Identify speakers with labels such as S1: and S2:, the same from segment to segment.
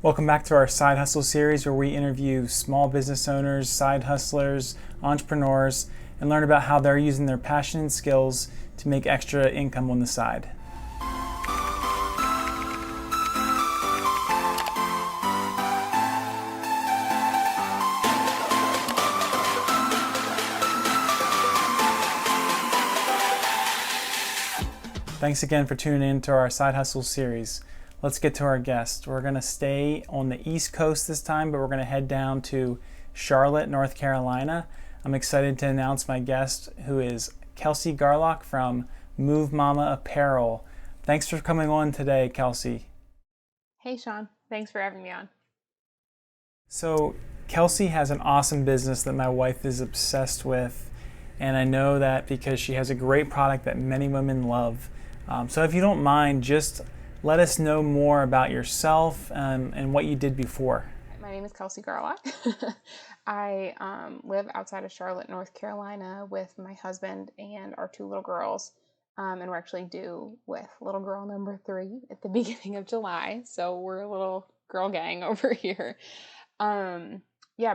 S1: Welcome back to our Side Hustle series where we interview small business owners, side hustlers, entrepreneurs, and learn about how they're using their passion and skills to make extra income on the side. Thanks again for tuning in to our Side Hustle series. Let's get to our guest. We're going to stay on the East Coast this time, but we're going to head down to Charlotte, North Carolina. I'm excited to announce my guest, who is Kelsey Garlock from Movemama Apparel. Thanks for coming on today, Kelsey.
S2: Hey, Sean. Thanks for having me on.
S1: So, Kelsey has an awesome business that my wife is obsessed with, and I know that because she has a great product that many women love. So if you don't mind, just let us know more about yourself and what you did before.
S2: My name is Kelsey Garlock. I live outside of Charlotte, North Carolina with my husband and our two little girls. And we're actually due with little girl number 3 at the beginning of July. So we're a little girl gang over here.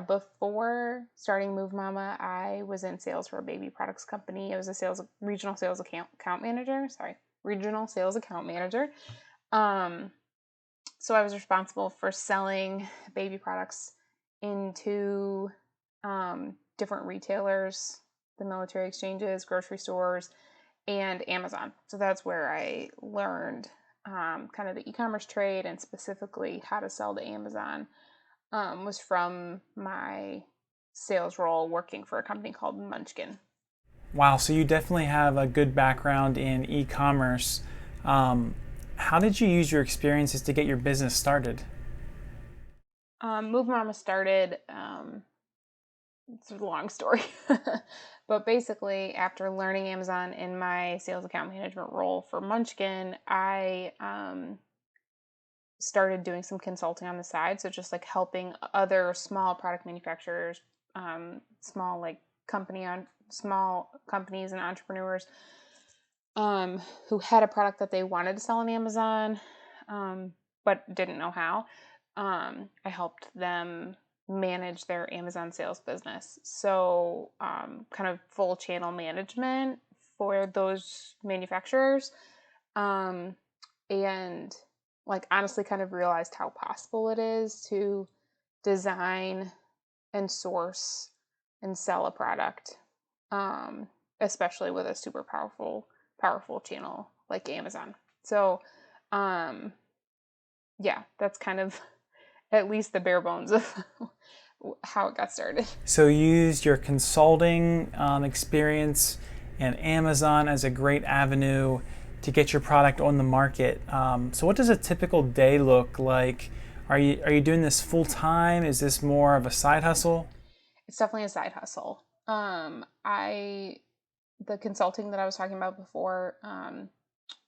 S2: Before starting Movemama, I was in sales for a baby products company. I was a regional sales account manager. So I was responsible for selling baby products into different retailers, the military exchanges, grocery stores, and Amazon. So that's where I learned kind of the e-commerce trade and specifically how to sell to Amazon. Was from my sales role working for a company called Munchkin.
S1: Wow, so you definitely have a good background in e-commerce. How did you use your experiences to get your business started?
S2: Movemama started, it's a long story, but basically after learning Amazon in my sales account management role for Munchkin, I started doing some consulting on the side. So just like helping other small product manufacturers, small companies and entrepreneurs who had a product that they wanted to sell on Amazon, but didn't know how. I helped them manage their Amazon sales business. So kind of full channel management for those manufacturers. And like honestly kind of realized how possible it is to design and source and sell a product, especially with a super powerful channel like Amazon. So that's kind of at least the bare bones of how it got started.
S1: So you used your consulting experience and Amazon as a great avenue to get your product on the market. So what does a typical day look like? Are you doing this full time? Is this more of a side hustle?
S2: It's definitely a side hustle. The consulting that I was talking about before, I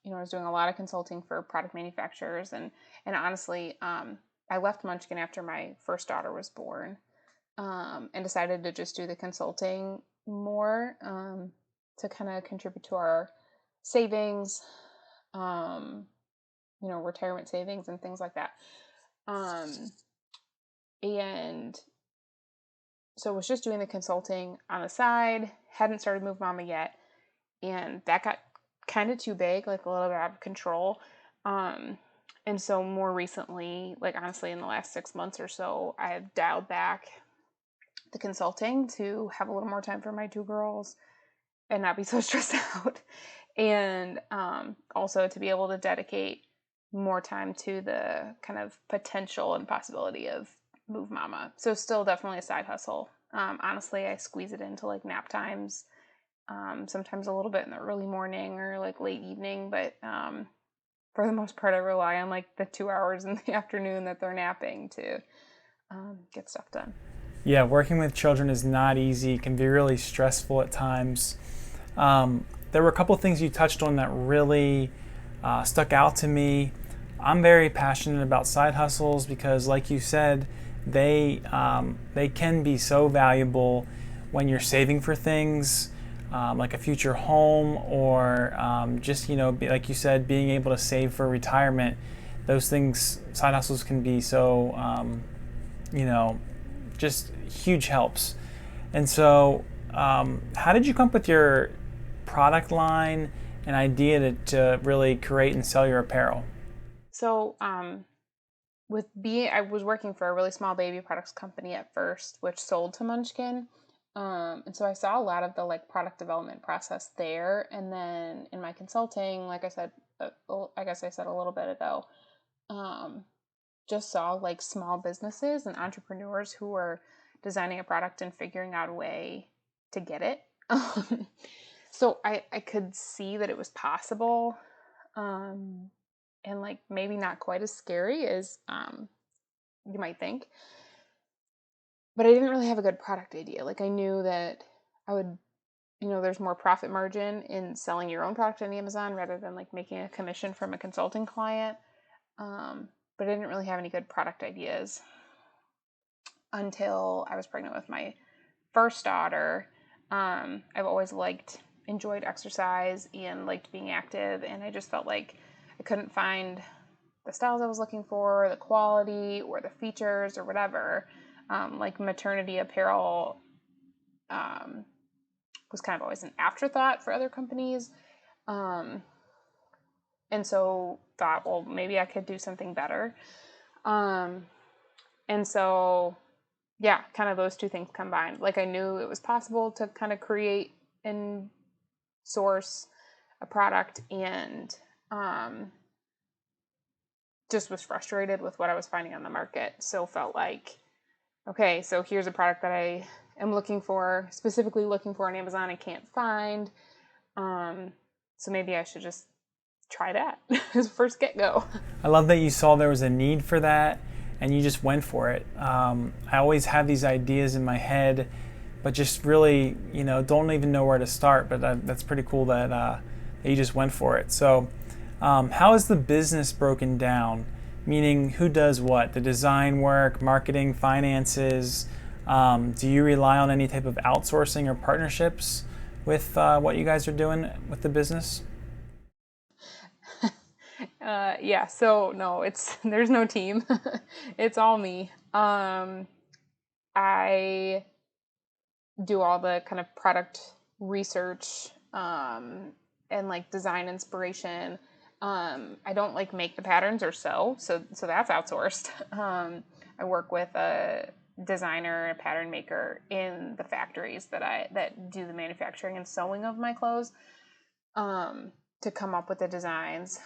S2: was doing a lot of consulting for product manufacturers, and honestly, I left Munchkin after my first daughter was born, and decided to just do the consulting more to kind of contribute to our savings, retirement savings and things like that. And so I was just doing the consulting on the side, hadn't started Movemama yet, and that got kind of too big, like a little bit out of control. And so more recently, like honestly in the last 6 months or so, I have dialed back the consulting to have a little more time for my 2 girls and not be so stressed out. And also to be able to dedicate more time to the kind of potential and possibility of Movemama. So still definitely a side hustle. Honestly, I squeeze it into like nap times, sometimes a little bit in the early morning or like late evening, but for the most part I rely on like the 2 hours in the afternoon that they're napping to get stuff done.
S1: Yeah, working with children is not easy. It can be really stressful at times. There were a couple things you touched on that really stuck out to me. I'm very passionate about side hustles because, like you said, they can be so valuable when you're saving for things like a future home or just, like you said, being able to save for retirement. those things, side hustles can be so, you know, just huge helps. And so, how did you come up with your product line and idea to really create and sell your apparel?
S2: So, I was working for a really small baby products company at first, which sold to Munchkin. And so I saw a lot of the like product development process there. And then in my consulting, like I said, I guess I said a little bit ago, um, just saw like small businesses and entrepreneurs who were designing a product and figuring out a way to get it. So I could see that it was possible, and like maybe not quite as scary as you might think. But I didn't really have a good product idea. Like I knew that I would, there's more profit margin in selling your own product on Amazon rather than like making a commission from a consulting client. But I didn't really have any good product ideas until I was pregnant with my first daughter. I've always enjoyed exercise and liked being active, and I just felt like I couldn't find the styles I was looking for, the quality, or the features, or whatever. Like maternity apparel was kind of always an afterthought for other companies. And so thought, well, maybe I could do something better. And so, yeah, kind of those two things combined. Like I knew it was possible to kind of create and source a product, and just was frustrated with what I was finding on the market. So felt like, okay, so here's a product that I am specifically looking for on Amazon and can't find. So maybe I should just try that as first get-go.
S1: I love that you saw there was a need for that and you just went for it. I always have these ideas in my head, but just really, don't even know where to start. But that's pretty cool that you just went for it. So how is the business broken down? Meaning who does what? The design work, marketing, finances? Do you rely on any type of outsourcing or partnerships with what you guys are doing with the business?
S2: Yeah, so no, there's no team. It's all me. I do all the kind of product research, and like design inspiration. I don't like make the patterns or so that's outsourced. I work with a designer, a pattern maker in the factories that do the manufacturing and sewing of my clothes, to come up with the designs.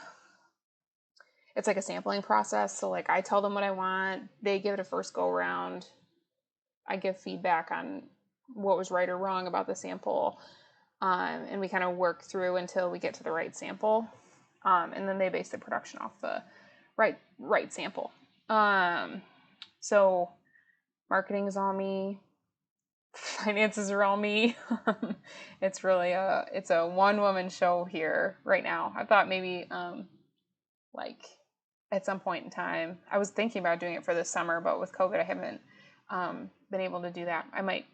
S2: It's like a sampling process. So like I tell them what I want, they give it a first go around. I give feedback on what was right or wrong about the sample. And we kind of work through until we get to the right sample. And then they base the production off the right sample. So marketing is all me. Finances are all me. It's really it's a one-woman show here right now. I thought maybe like at some point in time, I was thinking about doing it for this summer, but with COVID, I haven't been able to do that. I might,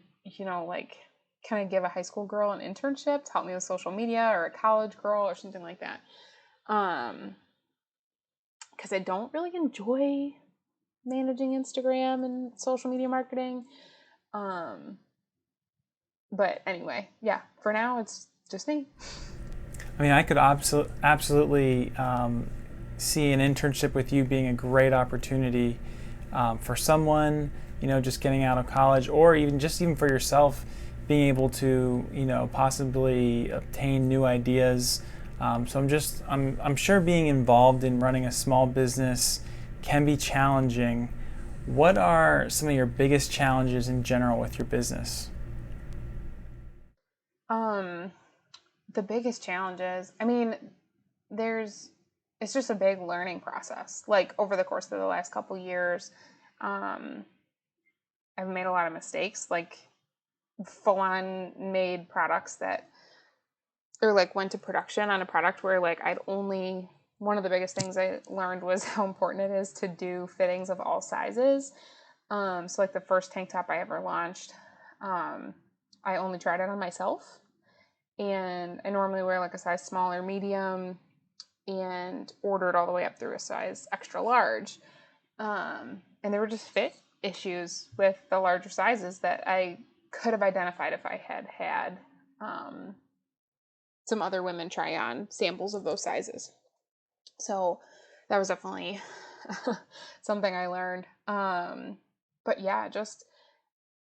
S2: kind of give a high school girl an internship to help me with social media, or a college girl or something like that. Because I don't really enjoy managing Instagram and social media marketing. But anyway, yeah, for now it's just me.
S1: I mean, I could absolutely see an internship with you being a great opportunity for someone, just getting out of college, or even for yourself, being able to, possibly obtain new ideas. So I'm sure being involved in running a small business can be challenging. What are some of your biggest challenges in general with your business?
S2: The biggest challenges, I mean, it's just a big learning process. Like over the course of the last couple years, I've made a lot of mistakes, like full on made products that, or like went to production on a product where like one of the biggest things I learned was how important it is to do fittings of all sizes. So like the first tank top I ever launched, I only tried it on myself, and I normally wear like a size small or medium, and ordered all the way up through a size extra large. And there were just fit issues with the larger sizes that I could have identified if I had had some other women try on samples of those sizes. So that was definitely something I learned. But yeah, just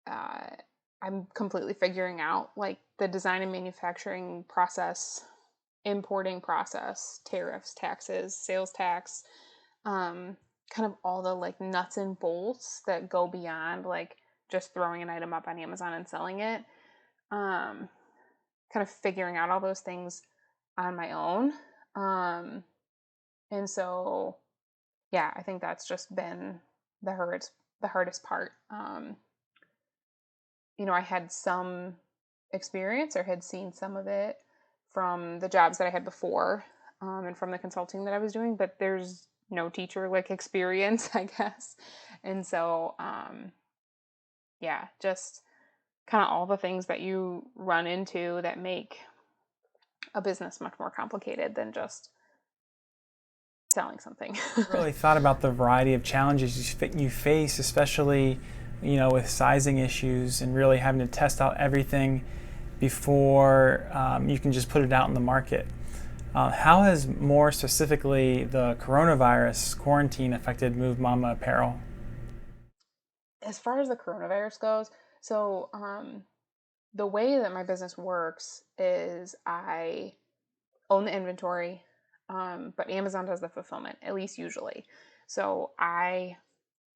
S2: I'm completely figuring out like the design and manufacturing process, importing process, tariffs, taxes, sales tax, kind of all the like nuts and bolts that go beyond like just throwing an item up on Amazon and selling it. Kind of figuring out all those things on my own. And so, yeah, I think that's just been the hardest part. I had some experience or had seen some of it from the jobs that I had before, and from the consulting that I was doing, but there's no teacher like experience, I guess. And so, yeah, just kind of all the things that you run into that make a business much more complicated than just selling something.
S1: Really thought about the variety of challenges you face, especially, with sizing issues and really having to test out everything before you can just put it out in the market. How has more specifically the coronavirus quarantine affected Movemama Apparel?
S2: As far as the coronavirus goes, so the way that my business works is I own the inventory, but Amazon does the fulfillment, at least usually. So I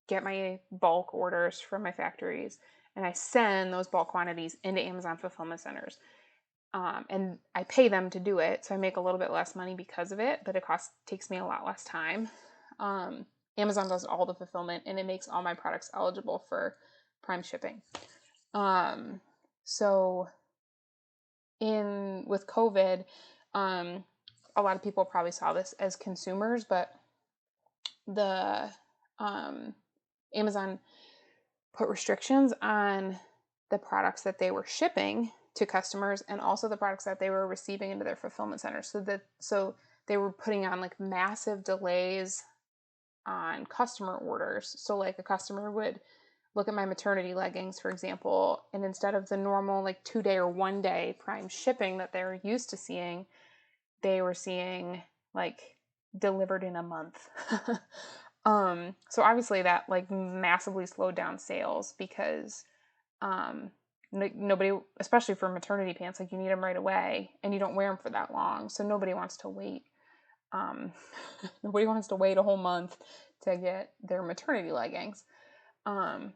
S2: get my bulk orders from my factories and I send those bulk quantities into Amazon fulfillment centers. And I pay them to do it, so I make a little bit less money because of it, but it takes me a lot less time. Amazon does all the fulfillment, and it makes all my products eligible for Prime shipping. So with COVID, a lot of people probably saw this as consumers, but the Amazon put restrictions on the products that they were shipping to customers and also the products that they were receiving into their fulfillment centers. So they were putting on like massive delays on customer orders. So like a customer would look at my maternity leggings, for example, and instead of the normal like 2-day or 1-day Prime shipping that they were used to seeing, they were seeing like delivered in a month. So obviously that like massively slowed down sales because nobody, especially for maternity pants, like you need them right away and you don't wear them for that long. So nobody wants to wait. Nobody wants to wait a whole month to get their maternity leggings. And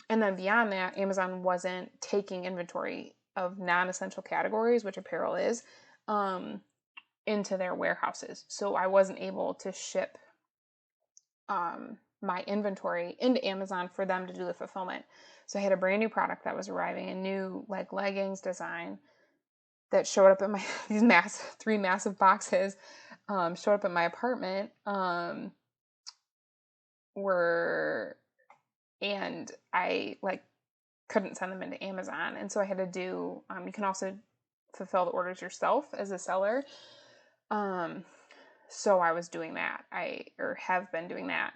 S2: then beyond that, Amazon wasn't taking inventory of non-essential categories, which apparel is, into their warehouses. So I wasn't able to ship my inventory into Amazon for them to do the fulfillment. So I had a brand new product that was arriving, a new like leggings design that showed up in my these 3 massive boxes, showed up at my apartment, and I like couldn't send them into Amazon, and so I had to do. You can also fulfill the orders yourself as a seller. So I was doing that. Have been doing that.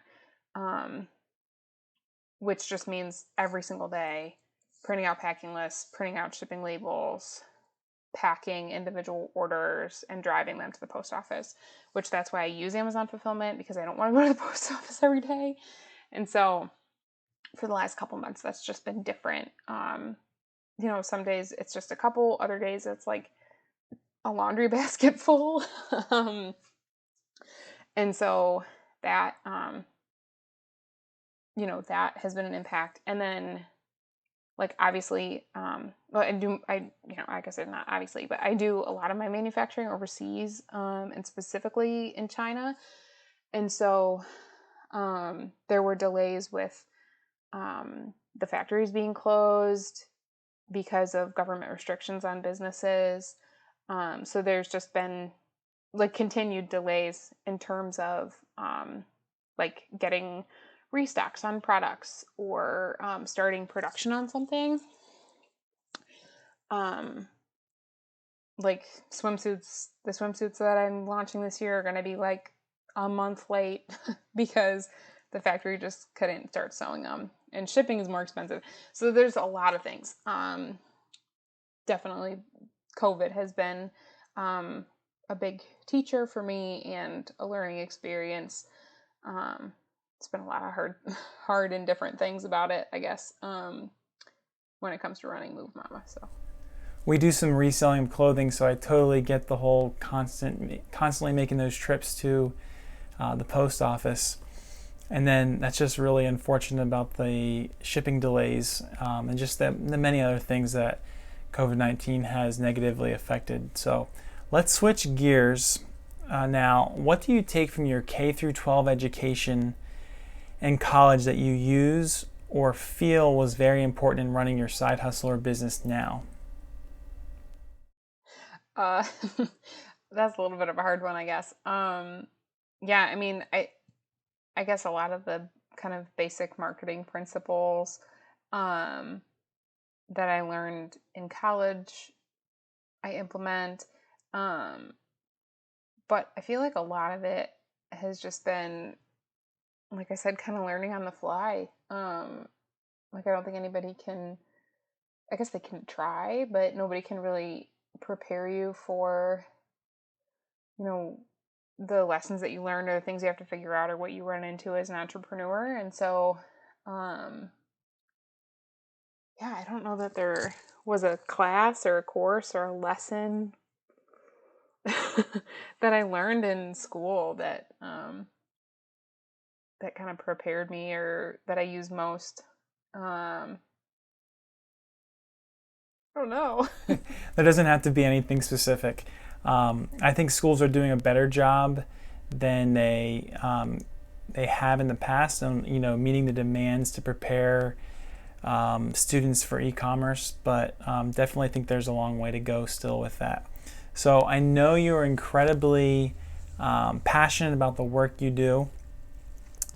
S2: Which just means every single day printing out packing lists, printing out shipping labels, packing individual orders, and driving them to the post office, which that's why I use Amazon fulfillment because I don't want to go to the post office every day. And so for the last couple months, that's just been different. Some days it's just a couple, other days it's like a laundry basket full. And so that, that has been an impact. And then like obviously, like I said, not obviously, but I do a lot of my manufacturing overseas, and specifically in China. And so, there were delays with, the factories being closed because of government restrictions on businesses. So there's just been like continued delays in terms of, like getting restocks on products or starting production on something. like swimsuits, the swimsuits that I'm launching this year are going to be like a month late because the factory just couldn't start sewing them, and shipping is more expensive. So there's a lot of things. Definitely COVID has been a big teacher for me and a learning experience. It's been a lot of hard and different things about it, I guess, when it comes to running Movemama. So
S1: We do some reselling of clothing, so I totally get the whole constantly making those trips to the post office. And then that's just really unfortunate about the shipping delays and just the many other things that COVID-19 has negatively affected. So let's switch gears now. What do you take from your K through 12 education and college that you use or feel was very important in running your side hustle or business now?
S2: uh, that's a little bit of a hard one, I guess. Yeah, I mean, I guess a lot of the kind of basic marketing principles um, that I learned in college, I implement. Um, but I feel like a lot of it has just been, like I said, kind of learning on the fly. Like I don't think anybody can, I guess they can try, but nobody can really prepare you for, you know, the lessons that you learn or the things you have to figure out or what you run into as an entrepreneur. And so, um, yeah, I don't know that there was a class or a course or a lesson that I learned in school that that kind of prepared me or that I use most. I don't know.
S1: There doesn't have to be anything specific. I think schools are doing a better job than they have in the past on meeting the demands to prepare students for e-commerce, but definitely think there's a long way to go still with that. So I know you're incredibly passionate about the work you do.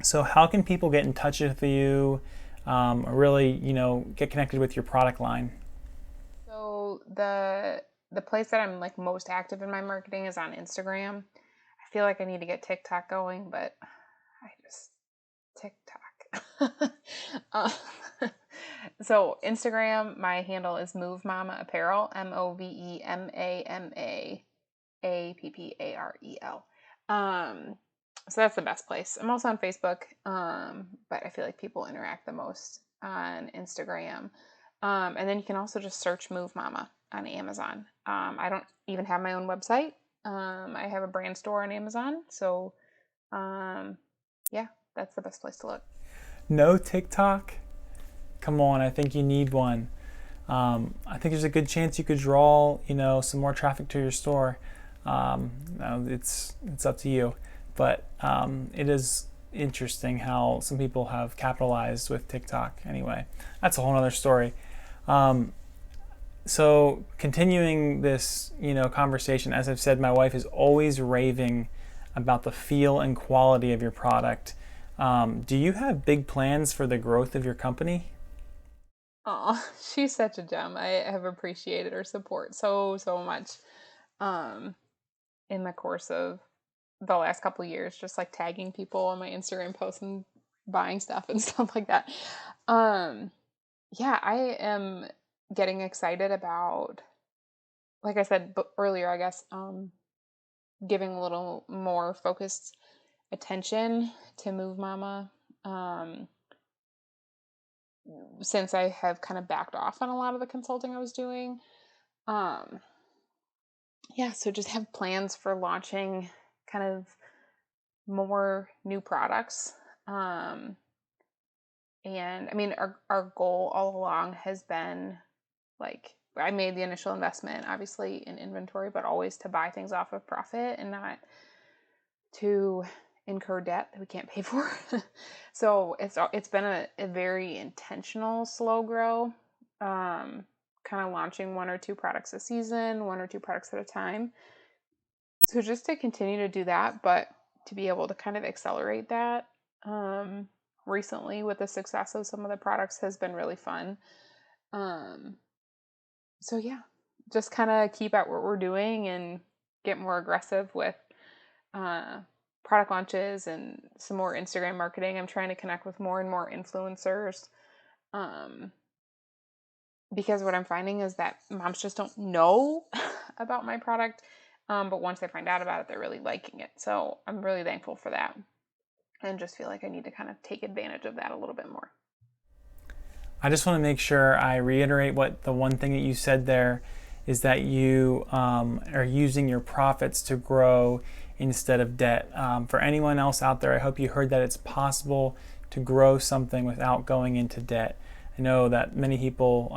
S1: So how can people get in touch with you, or really, get connected with your product line?
S2: So the place that I'm like most active in my marketing is on Instagram. I feel like I need to get TikTok going, but I just TikTok. uh, so Instagram, my handle is Movemama Apparel, Movemama Apparel. So that's the best place. I'm also on Facebook, but I feel like people interact the most on Instagram. And then you can also just search Move Mama on Amazon. I don't even have my own website. I have a brand store on Amazon. So, yeah, that's the best place to look.
S1: No TikTok? Come on, I think you need one. I think there's a good chance you could draw, some more traffic to your store. It's up to you, but it is interesting how some people have capitalized with TikTok. Anyway, that's a whole other story. Um, so continuing this, conversation, as I've said, my wife is always raving about the feel and quality of your product. Do you have big plans for the growth of your company?
S2: Oh, she's such a gem. I have appreciated her support so much um, in the course of the last couple of years, just like tagging people on my Instagram posts and buying stuff and stuff like that. Um, yeah, I am getting excited about, like I said earlier, I guess, giving a little more focused attention to Move Mama. Um, since I have kind of backed off on a lot of the consulting I was doing. Um, yeah, so just have plans for launching kind of more new products. Um, and I mean, our goal all along has been like, I made the initial investment, obviously, in inventory, but always to buy things off of profit and not to incur debt that we can't pay for. So it's been a very intentional slow grow, kind of launching one or two products a season, one or two products at a time. So just to continue to do that, but to be able to kind of accelerate that recently with the success of some of the products has been really fun. Um, so yeah, just kind of keep at what we're doing and get more aggressive with uh, product launches and some more Instagram marketing. I'm trying to connect with more and more influencers, um, because what I'm finding is that moms just don't know about my product, but once they find out about it, they're really liking it. So I'm really thankful for that, and just feel like I need to kind of take advantage of that a little bit more.
S1: I just want to make sure I reiterate what the one thing that you said there is, that you are using your profits to grow instead of debt. For anyone else out there, I hope you heard that it's possible to grow something without going into debt. I know that many people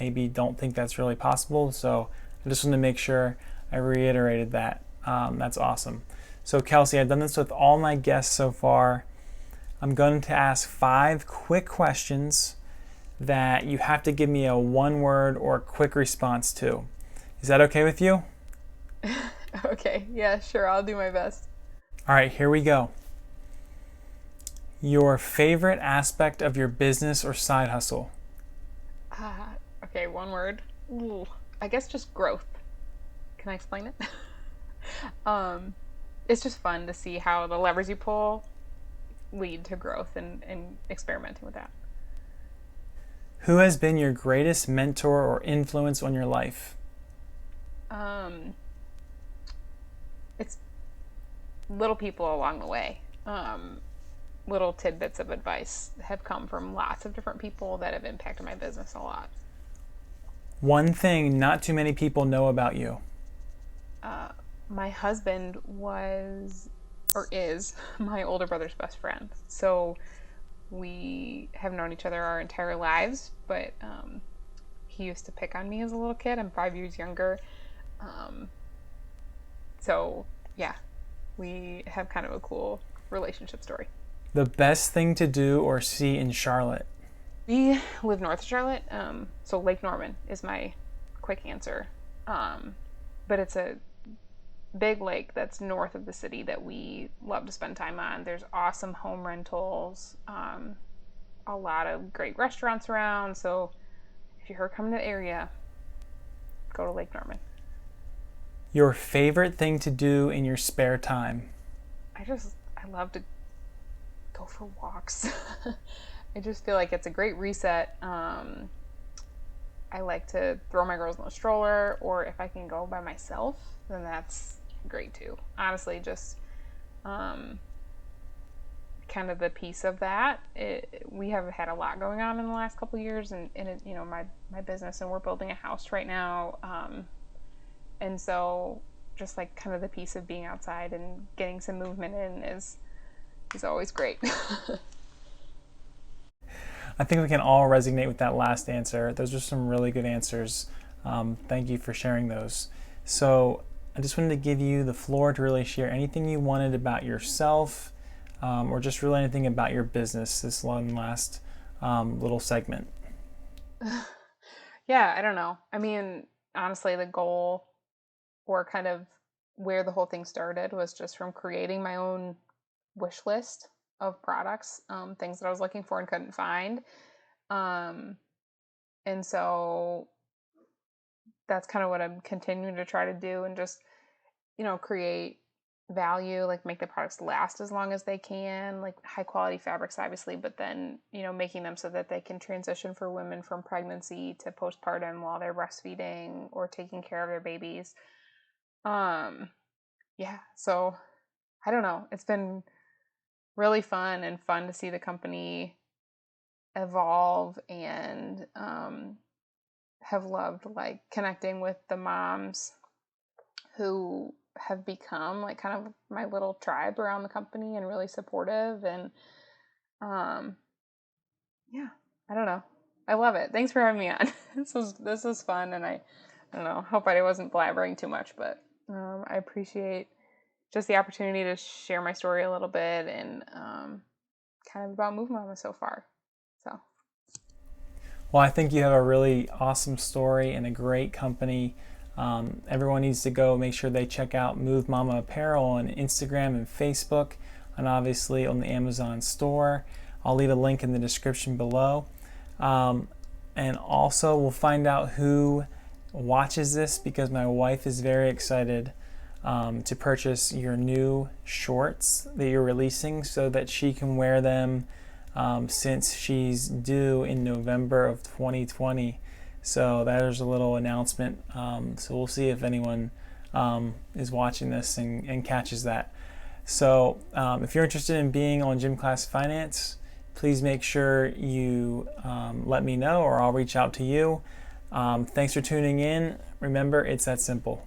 S1: maybe don't think that's really possible, so I just want to make sure I reiterated that. That's awesome. So Kelsey, I've done this with all my guests so far. I'm going to ask 5 quick questions that you have to give me a one word or quick response to. Is that okay with you?
S2: Okay, yeah, sure, I'll do my best.
S1: All right, here we go. Your favorite aspect of your business or side hustle?
S2: Okay, one word. Ooh, I guess just growth. Can I explain it? um, it's just fun to see how the levers you pull lead to growth, and experimenting with that.
S1: Who has been your greatest mentor or influence on your life?
S2: Um, it's little people along the way. Little tidbits of advice have come from lots of different people that have impacted my business a lot.
S1: One thing not too many people know about you.
S2: My husband was, or is, my older brother's best friend. So we have known each other our entire lives, but he used to pick on me as a little kid. I'm 5 years younger. Um, so, yeah, we have kind of a cool relationship story.
S1: The best thing to do or see in Charlotte?
S2: We live north of Charlotte, so Lake Norman is my quick answer. But it's a big lake that's north of the city that we love to spend time on. There's awesome home rentals, a lot of great restaurants around. So if you're coming to the area, go to Lake Norman.
S1: Your favorite thing to do in your spare time?
S2: I love to go for walks. I just feel like it's a great reset. I like to throw my girls in the stroller, or if I can go by myself, then that's great too. Honestly, just kind of the piece of that. We have had a lot going on in the last couple of years, and my business, and we're building a house right now. And so just like kind of the piece of being outside and getting some movement in is always great.
S1: I think we can all resonate with that last answer. Those are some really good answers. Thank you for sharing those. So I just wanted to give you the floor to really share anything you wanted about yourself, or just really anything about your business this last little segment.
S2: Yeah, I don't know. I mean, honestly, the goal, or kind of where the whole thing started, was just from creating my own wish list of products, things that I was looking for and couldn't find. And so that's kind of what I'm continuing to try to do, and just, create value, like make the products last as long as they can, like high quality fabrics, obviously, but then, making them so that they can transition for women from pregnancy to postpartum while they're breastfeeding or taking care of their babies. Yeah, so I don't know. It's been really fun to see the company evolve, and have loved like connecting with the moms who have become like kind of my little tribe around the company, and really supportive, and yeah, I don't know. I love it. Thanks for having me on. This was fun, and I don't know. Hope I wasn't blabbering too much, but I appreciate just the opportunity to share my story a little bit, and kind of about Movemama so far. So.
S1: Well, I think you have a really awesome story and a great company. Everyone needs to go make sure they check out Movemama Apparel on Instagram and Facebook, and obviously on the Amazon store. I'll leave a link in the description below. And also we'll find out who watches this because my wife is very excited to purchase your new shorts that you're releasing so that she can wear them since she's due in November of 2020. So that is a little announcement. So we'll see if anyone is watching this and catches that. So if you're interested in being on Gym Class Finance, please make sure you let me know, or I'll reach out to you. Thanks for tuning in. Remember, it's that simple.